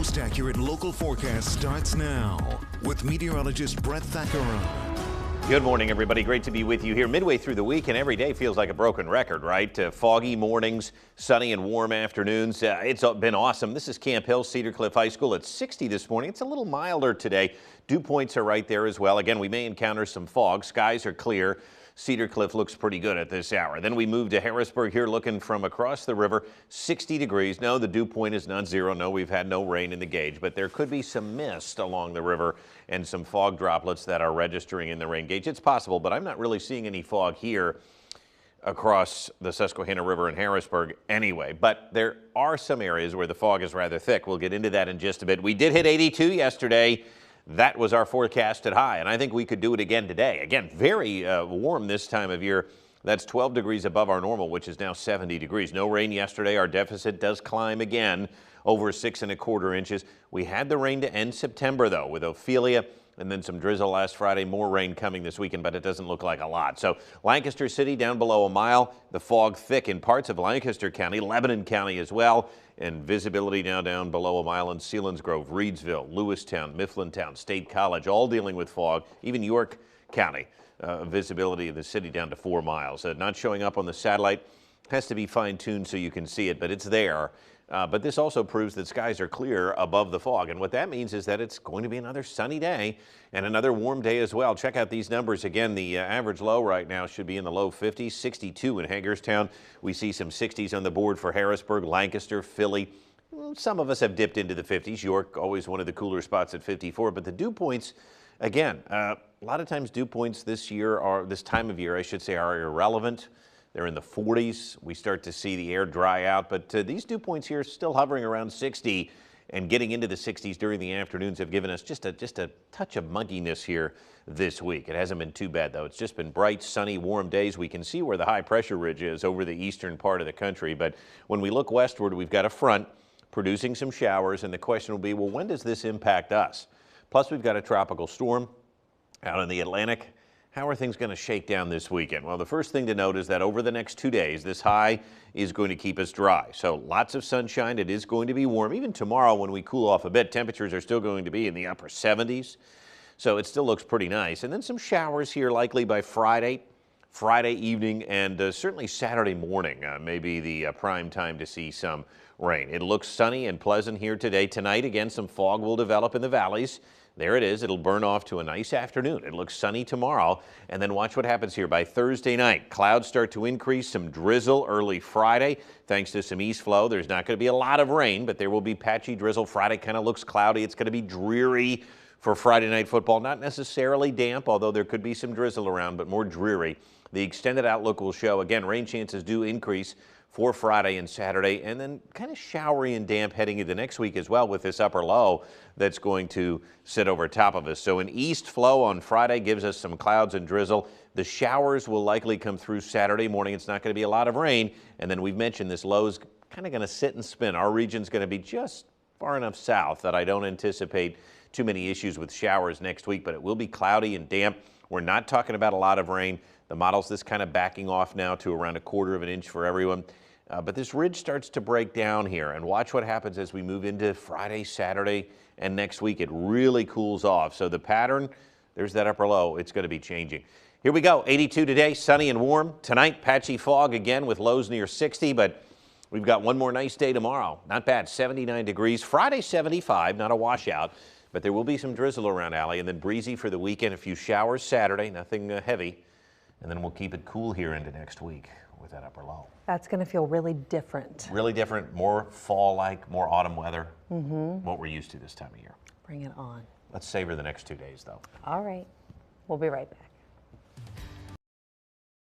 most accurate local forecast starts now with meteorologist Brett Thackeray. Good morning, everybody. Great to be with you here midway through the week, and every day feels like a broken record, right? Foggy mornings, sunny and warm afternoons. It's been awesome. This is Camp Hill, Cedar Cliff High School. It's 60 this morning. It's a little milder today. Dew points are right there as well. Again, we may encounter some fog. Skies are clear. Cedar Cliff looks pretty good at this hour. Then we move to Harrisburg here, looking from across the river, 60 degrees. No, the dew point is not zero. No, we've had no rain in the gauge, but there could be some mist along the river and some fog droplets that are registering in the rain gauge. It's possible, but I'm not really seeing any fog here across the Susquehanna River in Harrisburg anyway. But there are some areas where the fog is rather thick. We'll get into that in just a bit. We did hit 82 yesterday. That was our forecasted high, and I think we could do it again today. Again, very warm this time of year. That's 12 degrees above our normal, which is now 70 degrees. No rain yesterday. Our deficit does climb again over 6¼ inches. We had the rain to end September, though, with Ophelia and then some drizzle last Friday. More rain coming this weekend, but it doesn't look like a lot. So Lancaster City down below a mile. The fog thick in parts of Lancaster County, Lebanon County as well. And visibility now down below a mile in Selinsgrove, Reedsville, Lewistown, Mifflintown, State College, all dealing with fog. Even York County, visibility of the city down to 4 miles. Not showing up on the satellite. Has to be fine-tuned so you can see it, but it's there. But this also proves that skies are clear above the fog. And what that means is that it's going to be another sunny day and another warm day as well. Check out these numbers. Again, the average low right now should be in the low 50s, 62 in Hagerstown. We see some 60s on the board for Harrisburg, Lancaster, Philly. Some of us have dipped into the 50s. York, always one of the cooler spots at 54. But the dew points, again, a lot of times dew points this time of year, I should say, are irrelevant. They're in the 40s. We start to see the air dry out, but these dew points here still hovering around 60 and getting into the 60s during the afternoons have given us just a touch of mugginess here this week. It hasn't been too bad, though. It's just been bright, sunny, warm days. We can see where the high pressure ridge is over the eastern part of the country, but when we look westward, we've got a front producing some showers, and the question will be, well, when does this impact us? Plus, we've got a tropical storm out in the Atlantic. How are things going to shake down this weekend? Well, the first thing to note is that over the next 2 days, this high is going to keep us dry. So lots of sunshine. It is going to be warm. Even tomorrow when we cool off a bit, temperatures are still going to be in the upper 70s. So it still looks pretty nice. And then some showers here likely by Friday evening, and certainly Saturday morning, maybe the prime time to see some rain. It looks sunny and pleasant here today. Tonight, again, some fog will develop in the valleys. There it is. It'll burn off to a nice afternoon. It looks sunny tomorrow. And then watch what happens here by Thursday night. Clouds start to increase, some drizzle early Friday thanks to some east flow. There's not going to be a lot of rain, but there will be patchy drizzle. Friday kind of looks cloudy. It's going to be dreary for Friday night football. Not necessarily damp, although there could be some drizzle around, but more dreary. The extended outlook will show, again, rain chances do increase for Friday and Saturday, and then kind of showery and damp heading into next week as well with this upper low that's going to sit over top of us. So an east flow on Friday gives us some clouds and drizzle. The showers will likely come through Saturday morning. It's not going to be a lot of rain, and then we've mentioned this low is kind of going to sit and spin. Our region's going to be just far enough south that I don't anticipate too many issues with showers next week, but it will be cloudy and damp. We're not talking about a lot of rain. The model's this kind of backing off now to around 1/4 inch for everyone. But this ridge starts to break down here, and watch what happens as we move into Friday, Saturday, and next week. It really cools off. So the pattern, there's that upper low. It's going to be changing. Here we go. 82 today, sunny and warm. Tonight, patchy fog again with lows near 60, but we've got one more nice day tomorrow. Not bad, 79 degrees. Friday, 75, not a washout, but there will be some drizzle around, Allie, and then breezy for the weekend. A few showers Saturday, nothing heavy, and then we'll keep it cool here into next week with that upper low. That's going to feel really different. Really different, more fall-like, more autumn weather. What we're used to this time of year. Bring it on. Let's savor the next 2 days, though. All right. We'll be right back.